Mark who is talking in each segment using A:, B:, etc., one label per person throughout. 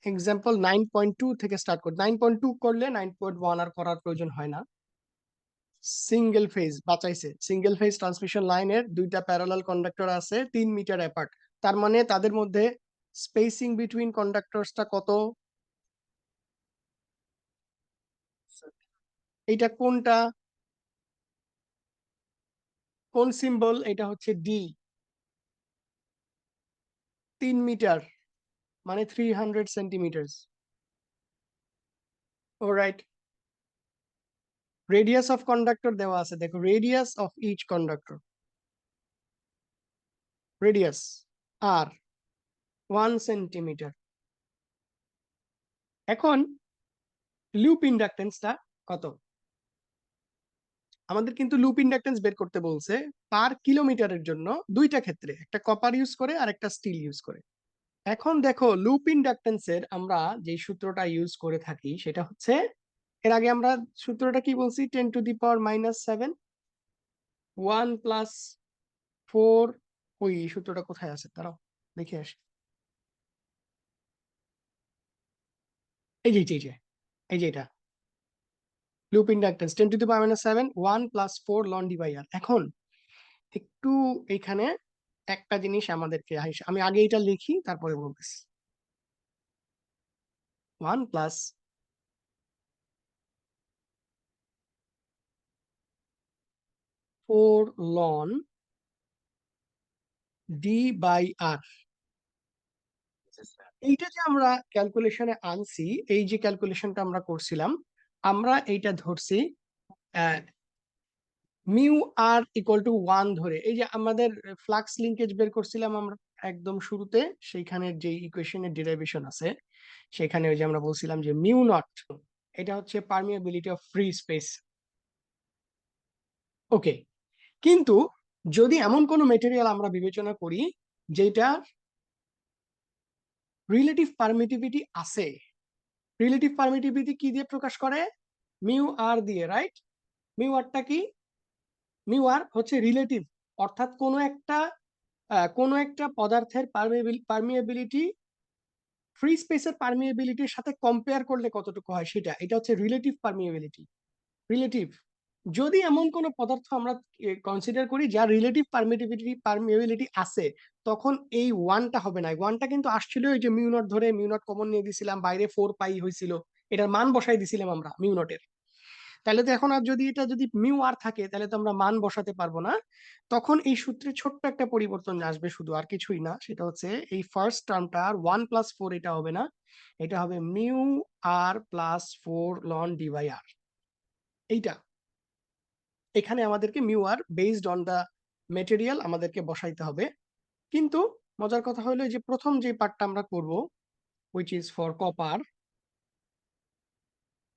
A: Example 9.2 থেকে start করি। 9.2 করলে 9.1 আর করার প্রয়োজন হয় না। সিঙ্গেল ফেজ বাঁচাইছে, সিঙ্গেল ফেজ ট্রান্সমিশন লাইনের দুইটা প্যারালাল কন্ডাক্টর আছে 3 মিটার অ্যাপার্ট, তার মানে তাদের মধ্যে স্পেসিং বিটুইন কন্ডাক্টরসটা কত? এটা কোনটা, কোন সিম্বল? এটা হচ্ছে ডি। 3 মিটার মানে 300 centimetre. Alright, radius of conductor দেওয়া আছে, দেখো radius of each conductor, radius আর 1 সেন্টিমিটার। এখন লুপ ইন্ডাকটেন্সটা কত? আমাদের কিন্তু লুপ ইন্ডাকটেন্স বের করতে বলছে পার কিলোমিটারের জন্য দুইটা ক্ষেত্রে, একটা কপার ইউজ করে আর একটা স্টিল ইউজ করে। এখন দেখো লুপ ইন্ডাকটেন্সের আমরা যে সূত্রটা ইউজ করে থাকি সেটা হচ্ছে, এর আগে আমরা সূত্রটা কি বলছি, 10⁻⁻7 1 প্লাস 4। ওই সূত্রটা কোথায় আছে, দাঁড়াও দেখে আসি। এই যে এই যে এই যে এটা loop inductance 10⁻⁷ 1 plus 4 ln D by R. এখন একটু এখানে একটা জিনিস আমাদেরকে আমি আগে এটা লিখি তারপরে বলতেছি। 1 plus 4 ln D by R. এইটা যে আমরা ক্যালকুলেশনে আনছি, এই যে ক্যালকুলেশনটা আমরা করছিলাম, আমরা এইটা ধরছি মিউ আর ইকুয়াল টু 1 ধরে। এই যে আমাদের ফ্লাক্স লিংকেজ বের করছিলাম আমরা একদম শুরুতে, সেইখানে যে ইকুয়েশনের ডেরিভেশন আছে সেখানে ওই যে আমরা বলছিলাম যে মিউ নট, এটা হচ্ছে পারমিয়াবিলিটি অফ ফ্রি স্পেস। ওকে, কিন্তু যদি এমন কোনো মেটেরিয়াল আমরা বিবেচনা করি যেটা রিলেটিভ পারমিটিভিটি আছে, রিলেটিভ পারমিটিভিটি কি দিয়ে প্রকাশ করে? মিউ আর দিয়ে, রাইট? মিউ আরটা কি? মিউ আর হচ্ছে রিলেটিভ, অর্থাৎ কোনো একটা পদার্থের পারমিয়াবিলিটি ফ্রি স্পেসের পারমিয়াবিলিটির সাথে কম্পেয়ার করলে কতটুকু হয় সেটা, এটা হচ্ছে রিলেটিভ পারমিয়াবিলিটি। রিলেটিভ, যদি এমন কোন পদার্থ আমরা কনসিডার করি যার রিলেটিভ পারমিয়াবিলিটি আছে, তখন এই ওয়ানটা হবে না। ওয়ানটা কিন্তু আসছিল ওই যে মিউ নট ধরে, মিউ নট কমন নিয়ে দিছিলাম, বাইরে 4 পাই হয়েছিল, এটার মান বসাই দিছিলাম আমরা মিউ নটের। তাহলে তো এখন আর যদি এটা যদি মিউ আর থাকে তাহলে তো আমরা মান বসাতে পারবো না। তখন এই সূত্রে ছোট্ট একটা পরিবর্তন আসবে, শুধু আর কিছুই না, সেটা হচ্ছে এই ফার্স্ট টার্মটা আর 1+4 এটা হবে না, এটা হবে mu R plus 4 ln D by R. এইটা এখানে আমাদেরকে mu R based on the material আমাদেরকে বসাইতে হবে। কিন্তু মজার কথা হলো যে প্রথম যে পার্টটা আমরা করব, হুইচ ইজ ফর কপার,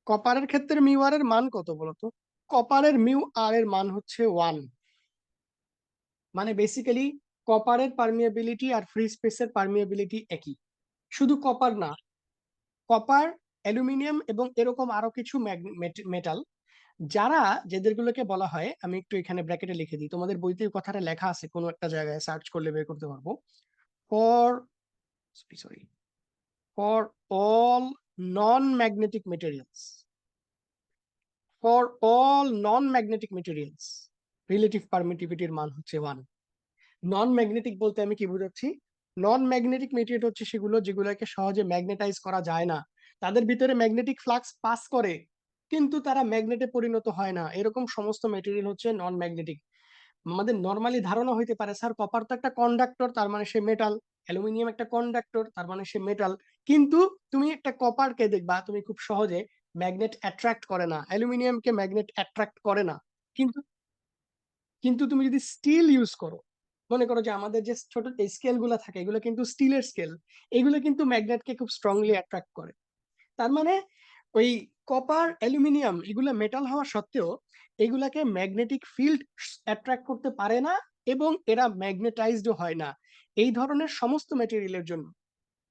A: কপারের ক্ষেত্রে মিউ আর এর মান কত বলতো? কপারের মিউ আর এর মান হচ্ছে 1। মানে বেসিক্যালি কপারের পারমিয়াবিলিটি আর ফ্রি স্পেসের পারমিয়াবিলিটি একই। শুধু কপার না, কপার, অ্যালুমিনিয়াম এবং এরকম আরো কিছু মেটাল, যারা যেদেরগুলোকে বলা হয়, আমি একটু এখানে ব্র্যাকেটে লিখে দিই, তোমাদের বইতে কথাটা লেখা আছে, কোনো একটা জায়গায় সার্চ করলে বের করতে পারবো। For sorry, for all non magnetic materials, for all non magnetic materials relative পারমিটিভিটির মান হচ্ছে 1। নন ম্যাগনেটিক বলতে আমি কি বুঝাচ্ছি? নন ম্যাগনেটিক মেটেরিয়াল হচ্ছে সেগুলো যেগুলোকে সহজে ম্যাগনেটাইজ করা যায় না, তাদের ভিতরে ম্যাগনেটিক ফ্লাক্স পাস করে কিন্তু তারা ম্যাগনেটে পরিণত হয় না, এরকম সমস্ত মেটেরিয়াল হচ্ছে নন ম্যাগনেটিক। আমাদের নর্মালি ধারণা হইতে পারে স্যার কপার তো একটা কন্ডাক্টর তার মানে সে মেটাল, অ্যালুমিনিয়াম একটা কন্ডাক্টর তার মানে সে মেটাল, কিন্তু তুমি একটা কপারকে দেখবা তুমি খুব সহজে ম্যাগনেট অ্যাট্রাক্ট করে না, অ্যালুমিনিয়ামকে ম্যাগনেট অ্যাট্রাক্ট করে না। কিন্তু কিন্তু তুমি যদি স্টিল ইউজ করো, মনে করো যে আমাদের যে ছোট স্কেল গুলা থাকে এগুলো কিন্তু স্টিলের স্কেল, এগুলো কিন্তু ম্যাগনেটকে খুব স্ট্রংলি অ্যাট্রাক্ট করে। তার মানে ওই কপার অ্যালুমিনিয়াম এগুলো মেটাল হওয়া সত্ত্বেও এগুলাকে ম্যাগনেটিক ফিল্ড অ্যাট্রাক্ট করতে পারে না এবং এরা ম্যাগনেটাইজড হয় না। এই ধরনের সমস্ত ম্যাটেরিয়ালের জন্য,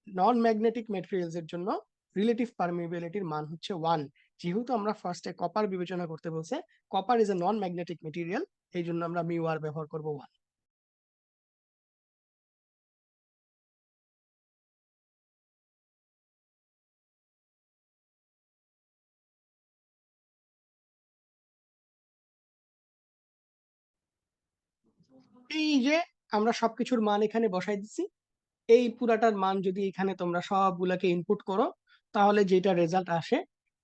A: নন ম্যাগনেটিক ম্যাটেরিয়ালস এর জন্য রিলেটিভ পারমিয়াবিলিটির মান হচ্ছে 1। যেহেতু আমরা ফার্স্টে কপার বিবেচনা করতে বলছে, copper is a non magnetic material, এই জন্য আমরা মিউ আর ব্যবহার করব 1। এই যে আমরা সবকিছুর মান এখানে বসাই দিচ্ছি, এই পুরাটার মান যদি এখানে তোমরা সবগুলাকে ইনপুট করো, তাহলে যেটা রেজাল্ট আসে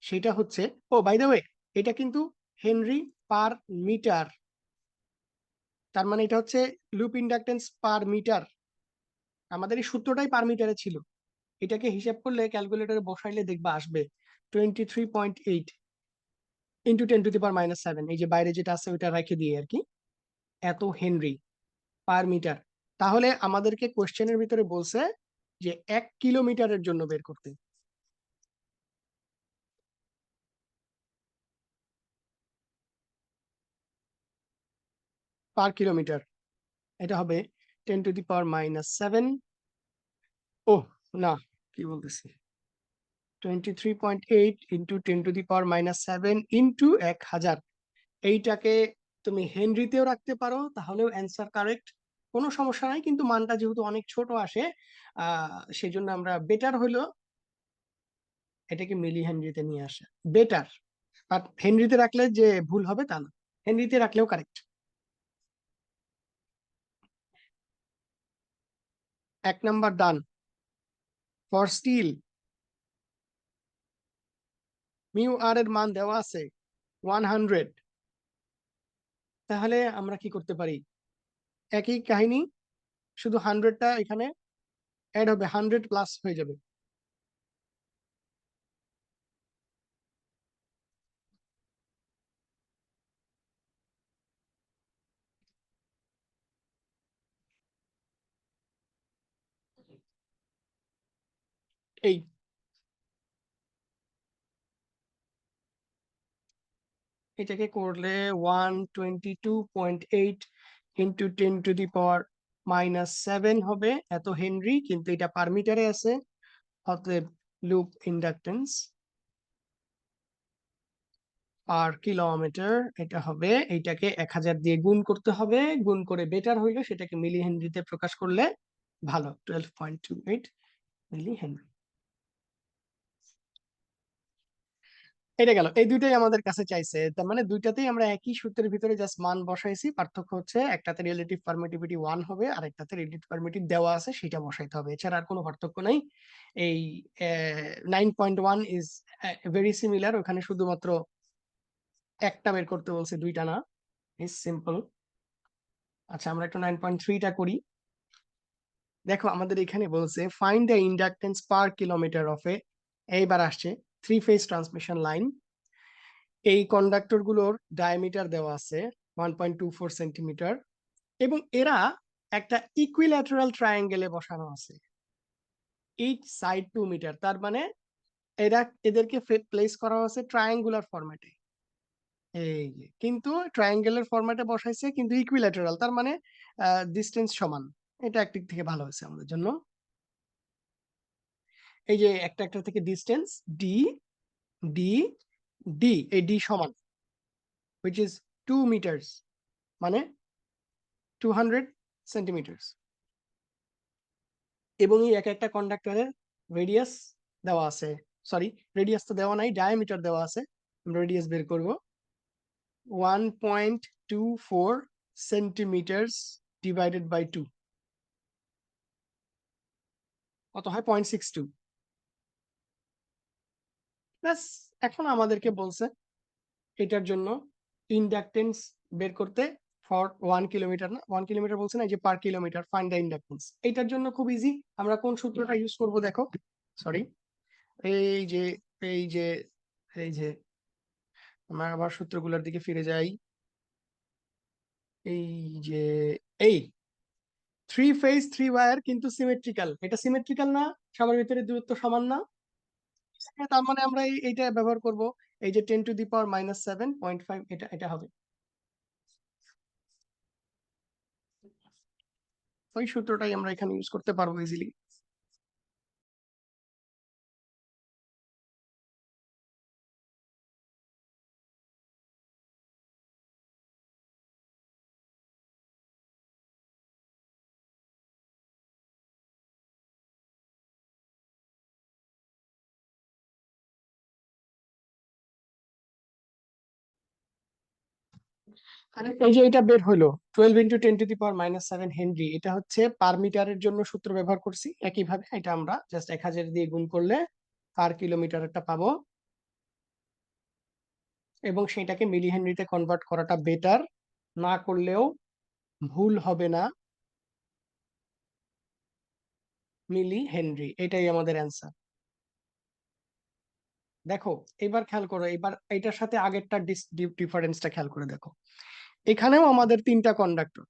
A: সেটা হচ্ছে, ও বাই দ্য ওয়ে, এটা কিন্তু হেনরি পার মিটার। তার মানে এটা হচ্ছে লুপ ইন্ডাকটেন্স পার মিটার। আমাদের এই সূত্রটাই পার মিটারে ছিল। এটাকে হিসাব করলে ক্যালকুলেটরে বসাইলে দেখবা আসবে 23.8 ইন্টু 10⁻⁷। এই যে বাইরে যেটা আছে ওইটা রেখে দিয়ে আর কি, এত হেনরি পার মিটার। তাহলে আমাদেরকে কোশ্চেনের ভিতরে বলছে যে 1 কিলোমিটারের জন্য বের করতে। পার কিলোমিটার এটা হবে 10⁻⁷। ও না, কি বলতেছি, 23.8 ইন্টু 10⁻⁷ ইন্টু 1000। এইটাকে তুমি হেনরিতেও রাখতে পারো, তাহলেও অ্যান্সার কারেক্ট, কোনো সমস্যা নাই। কিন্তু মানটা যেহেতু অনেক ছোট আসে, সেই জন্য আমরা বেটার হইলো এটাকে মিলি হেনরিতে নিয়ে আসা বেটার। বাট হেনরিতে রাখলে যে ভুল হবে তা না, হেনরিতে রাখলেও correct. 1 number done. For steel mu R এর মান দেওয়া আছে 100। তাহলে আমরা কি করতে পারি, একই কাহিনী, শুধু 100টা এখানে অ্যাড হবে, 100 প্লাস হয়ে যাবে। এই এটাকে করলে 122.8 ইন্টু 10⁻⁷ হবে এত হেনরি, কিন্তু এটা পার মিটারে আছে। অতএব লুপ ইন্ডাকটেন্স পার কিলোমিটার এটা হবে, এইটাকে 1000 দিয়ে গুণ করতে হবে, গুণ করে বেটার হইলে সেটাকে মিলি হেনরিতে প্রকাশ করলে ভালো, 12.28 মিলি হেনরি। এটা গেল, এই দুইটাই আমাদের কাছে চাইছে। তার মানে দুইটাতেই আমরা একই সূত্রের ভিতরে জাস্ট মান বসাইছি, পার্থক্য হচ্ছে একটাতে রিলেটিভ পারমিটিভিটি 1 হবে আর একটাতে রিলেটিভ পারমিটিভ দেওয়া আছে সেটা বসাইতে হবে, এছাড়া আর কোনো পার্থক্য নাই। এই 9.1 ইজ ভেরি সিমিলার, ওখানে শুধুমাত্র একটা বের করতে বলছে, দুইটা না। Is simple. আচ্ছা, আমরা একটু 9.3টা করি। দেখো আমাদের এখানে বলছে find the inductance per kilometer of a, এইবার আসছে 3 ফেজ ট্রান্সমিশন লাইন। এই কন্ডাক্টর গুলোর ডায়ামিটার দেওয়া আছে 1.24 সেন্টিমিটার, এবং এরা একটা ইকুইল্যাটারাল ট্রায়াঙ্গেলে বসানো আছে, ইচ সাইড 2 মিটার। তার মানে এরা, এদেরকে প্লেস করা হয়েছে ট্রায়াঙ্গুলার ফরম্যাটে। এই যে, কিন্তু ট্রায়াঙ্গেলের ফরম্যাটে বসাইছে কিন্তু ইকুইল্যাটারাল, তার মানে ডিস্টেন্স সমান। এটা একদিক থেকে ভালো হয়েছে আমাদের জন্য। এই যে একটা একটা থেকে ডিস্টেন্স ডি, ডি, ডি, এই ডি সমান, হুইচ ইজ 2 মিটার্স, মানে 200 সেন্টিমিটার। এবং এই এক একটা কন্ডাক্টরের রেডিয়াস দেওয়া আছে, সরি, রেডিয়াস তো দেওয়া নাই, ডায়ামিটার দেওয়া আছে। আমরা রেডিয়াস বের করব, 1.24 সেন্টিমিটার ডিভাইডেড বাই 2, কত হয়, 0.62। ব্যাস, এখন আমাদেরকে বলছে এটার জন্য ইন্ডাকটেন্স বের করতে। ফর 1 কিলোমিটার, না 1 কিলোমিটার বলছে না, এই যে per kilometre, find the inductance. এটার জন্য খুব ইজি, আমরা কোন সূত্রটা ইউজ করব দেখো, সরি, এই যে, এই যে, এই যে, আমরা আবার সূত্রগুলোর দিকে ফিরে যাই। এই যে, এই 3 ফেজ 3 ওয়্যার কিন্তু সিমেট্রিক্যাল, এটা সিমেট্রিক্যাল না, সবার ভিতরে দূরত্ব সমান না। তার মানে আমরা এইটা ব্যবহার করব, এই যে 10⁻⁷.5, এটা এটা হবে, ওই সূত্রটাই আমরা এখানে ইউজ করতে পারবো ইজিলি। আর এই যে এটা বের হলো 12 × 10⁻⁷ হেনরি, এটা হচ্ছে পার মিটারের জন্য সূত্র ব্যবহার করছি। একইভাবে এটা আমরা জাস্ট 1000 দিয়ে গুণ করলে পার কিলোমিটার একটা পাবো, এবং সেটাকে মিলি হেনরিতে কনভার্ট করাটা বেটার, না করলেও ভুল হবে না। মিলি হেনরি, এটাই আমাদের অ্যান্সার। দেখো এবার খেয়াল করো, এবার এটার সাথে আগেরটা ডিফারেন্সটা খেয়াল করে দেখো। এখানেও আমাদের তিনটা কন্ডাক্টর,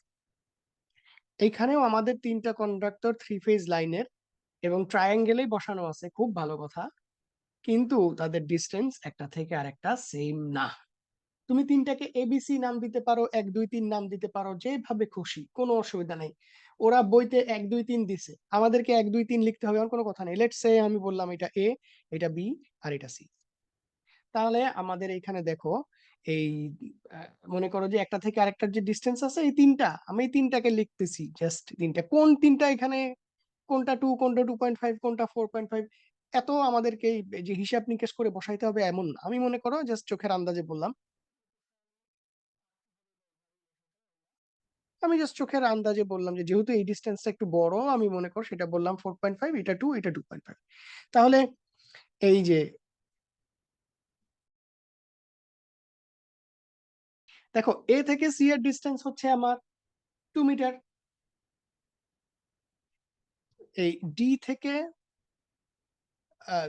A: এখানেও আমাদের তিনটা কন্ডাক্টর 3 ফেজ লাইনের, এবং ট্রায়াঙ্গেলেই বসানো আছে, খুব ভালো কথা। কিন্তু তাদের ডিস্টেন্স একটা থেকে আরেকটা সেম না। তুমি তিনটাকে এবিসি নাম দিতে পারো, 1 2 3 নাম দিতে পারো, যেভাবে খুশি, কোনো অসুবিধা নেই। ওরা বইতে 1 2 3 দিছে, আমাদেরকে 1 2 3 লিখতে হবে এমন কোনো কথা নেই। লেটস সে আমি বললাম এটা এ, এটা বি, আর এটা সি। তাহলে আমাদের এইখানে দেখো, এই মনে করো যে একটা থেকে আরেকটার যে ডিস্টেন্স আছে, এই তিনটা, আমি এই তিনটাকে লিখতেছি, জাস্ট তিনটা, কোন তিনটা এখানে, কোনটা 2, কোনটা 2.5, কোনটা 4.5, এত আমাদেরকে এই যে হিসাব নিকেশ করে বসাইতে হবে এমন না। আমি মনে করো জাস্ট চোখের আন্দাজে বললাম, আমি জাস্ট চোখের আন্দাজে বললাম যে যেহেতু এই ডিস্টেন্সটা একটু বড়, আমি মনে করো সেটা বললাম 4.5, এটা 2, এটা 2.5। তাহলে এই যে দেখো, এ থেকে সি এর ডিস্টেন্স হচ্ছে আমার 2 মিটার, এই ডি থেকে,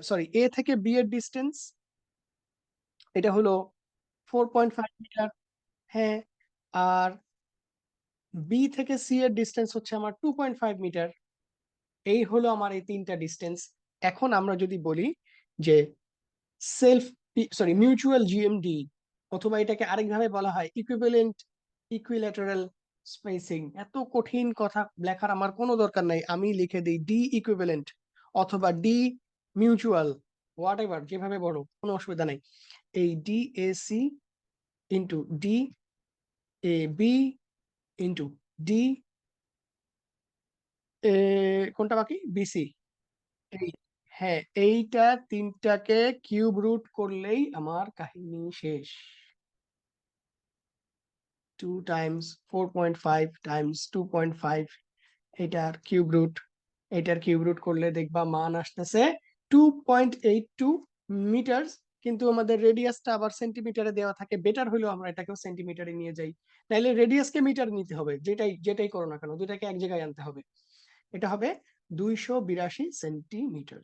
A: সরি, এ থেকে বি এর ডিস্টেন্স এটা হলো 4.5 মিটার। হ্যাঁ, আর বি থেকে সি এর ডিস্টেন্স হচ্ছে আমার 2.5 মিটার। এই হলো আমার এই তিনটা ডিস্টেন্স। এখন আমরা যদি বলি যে সেলফ, সরি, মিউচুয়াল জিএমডি, অথবা এটাকে আরেকভাবে বলা হয় ইকুইভ্যালেন্ট ইকুইল্যাটারাল স্পেসিং, এত কঠিন কথা লেখার আমার কোনো দরকার নাই, আমি লিখে দিই ডি ইকুইভ্যালেন্ট অথবা ডি মিউচুয়াল, হোয়াট এভার, যেভাবে বড়, কোনো অসুবিধা নাই। এই D A C into D A B into D A, কোনটা বাকি, বিসি। এই, হ্যাঁ, এইটা তিনটাকে কিউব রুট করলেই আমার কাহিনী শেষ। 2 × 4.5 × 2.5, এটার কিউব রুট, এটার কিউব রুট করলে দেখবা মান আসতেছে 2.82 মিটার। কিন্তু আমাদের রেডিয়াসটা আবার সেন্টিমিটারে দেওয়া থাকে, বেটার হলো আমরা এটাকেও সেন্টিমিটারে নিয়ে যাই, তাইলে রেডিয়াসকে মিটার নিতে হবে, যেটাই যেটাই করো না কেন, দুটাকে এক জায়গায় আনতে হবে। এটা হবে 282 সেন্টিমিটার।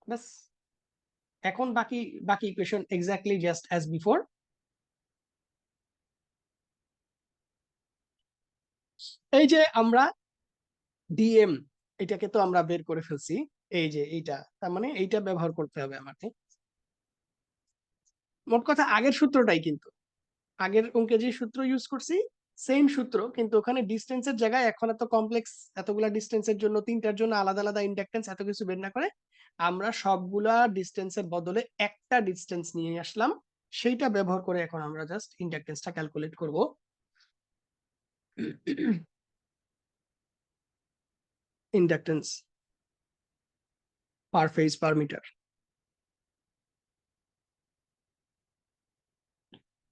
A: ব্যাস, এখন বাকি বাকি equation exactly just as before. এই যে আমরা ডিএম, এটাকে তো আমরা বের করে ফেলছি, এই যে এইটা, তার মানে এইটা ব্যবহার করতে হবে আমাকে। মোট কথা আগের সূত্রটাই, কিন্তু আগের অঙ্কে যে সূত্র ইউজ করছি সেম সূত্র, কিন্তু ওখানে ডিস্টেন্সের জায়গায় এখন এত কমপ্লেক্স, এতগুলা ডিস্টেন্সের জন্য, তিনটার জন্য আলাদা আলাদা ইন্ডাকটেন্স, এত কিছু বের না করে আমরা সবগুলা ডিস্টেন্সের বদলে একটা ডিস্টেন্স নিয়ে আসলাম, সেইটা ব্যবহার করে এখন আমরা জাস্ট ইন্ডাকটেন্সটা ক্যালকুলেট করব। Inductance per phase per metre,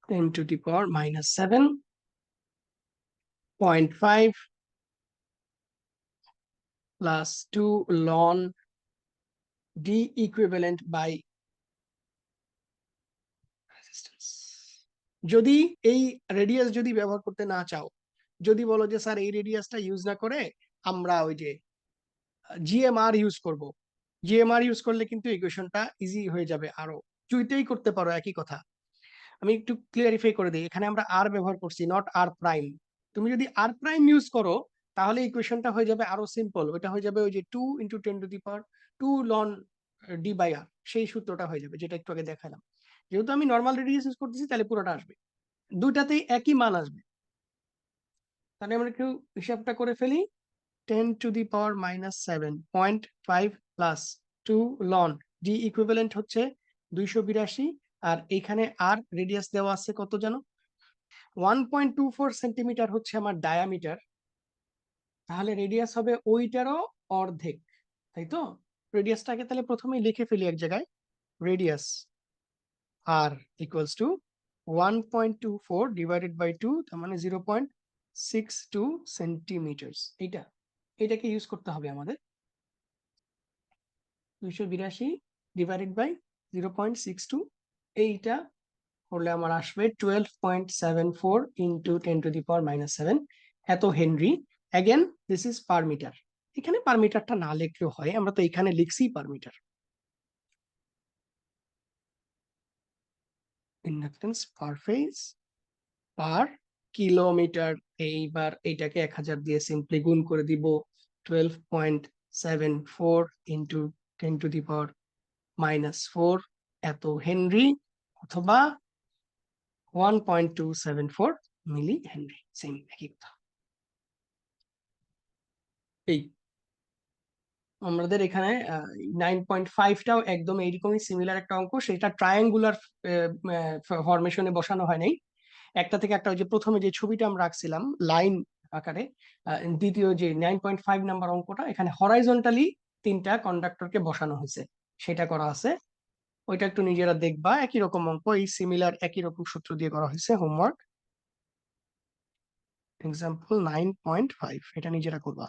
A: 10⁻⁷.5 plus 2 লন ডি ইকুইভ্যালেন্ট বাই রেজিস্ট্যান্স। যদি এই রেডিয়াস যদি ব্যবহার করতে না চাও, যদি বলো যে স্যার এই রেডিয়াসটা ইউজ না করে আমরা ওই যে জিএমআর ইউজ করব, জিএমআর ইউজ করলে কিন্তু ইকুয়েশনটা ইজি হয়ে যাবে, আরো দুইটাই করতে পারো একই কথা। আমি একটু ক্লিয়ারিফাই করে দিই, এখানে আমরা আর ব্যবহার করছি, নট আর প্রাইম। তুমি যদি আর প্রাইম ইউজ করো তাহলে ইকুয়েশনটা হয়ে যাবে আরো সিম্পল, ওটা হয়ে যাবে ওই যে 2 × 10⁻² লন ডি বাই আর, সেই সূত্রটা হয়ে যাবে, যেটা একটু আগে দেখালাম। যেহেতু আমি নর্মাল রেডিয়াস ইউজ করতেছি, তাহলে পুরোটা আসবে, দুইটাতেই একই মান আসবে। তাহলে আমরা একটু হিসাবটা করে ফেলি। 10⁻⁷.5 প্লাস 2 লন ডি ইকুইভ্যালেন্ট হচ্ছে 282, আর এখানে আর রেডিয়াস দেওয়া আছে কত জানো, 1.24 সেন্টিমিটার হচ্ছে আমার ডায়ামিটার, তাহলে রেডিয়াস হবে ওইটারও অর্ধেক, তাই তো? রেডিয়াসটাকে তাহলে প্রথমেই লিখে ফেলি এক জায়গায়, রেডিয়াস আর ইকুয়ালস টু 1.24 ডিভাইডেড বাই 2, তার মানে 0.62 সেন্টিমিটার। এটাকে ইউজ করতে হবে আমাদের। 282 ডিভাইডেড বাই 0.62, এইটা করলে আমার আসবে 12.74 ইন্টু 10⁻⁻7 এত henry. Again this is per metre. এখানে পার মিটারটা না লিখলেও হয়, আমরা তো এখানে লিখছি per metre. Inductance per phase per kilometre. এইবার এইটাকে 1000 দিয়ে সিম্পলি গুণ করে দিব। 12.74 ইন্টু 10⁻⁻4 এত হেনরি, অথবা 1.274 মিলি হেনরি। সেম একই কথা। এই আমাদের এখানে 9.5টাও একদম এইরকমই সিমিলার একটা অঙ্ক, সেটা ট্রায়াঙ্গুলার ফরমেশনে বসানো হয় নাই। একটা থেকে একটা, ওই যে প্রথমে যে ছবিটা আমরা রাখছিলাম লাইন আকারে, দ্বিতীয় যে 9.5 নাম্বার অঙ্কটা, এখানে হরাইজন্টালি 3টা কন্ডাক্টরকে বসানো হয়েছে, সেটা করা আছে। ওইটা একটু নিজেরা দেখবা, একই রকম অঙ্ক, এই সিমিলার একই রকম সূত্র দিয়ে করা হয়েছে। হোমওয়ার্ক এক্সাম্পল 9.5, এটা নিজেরা করবা।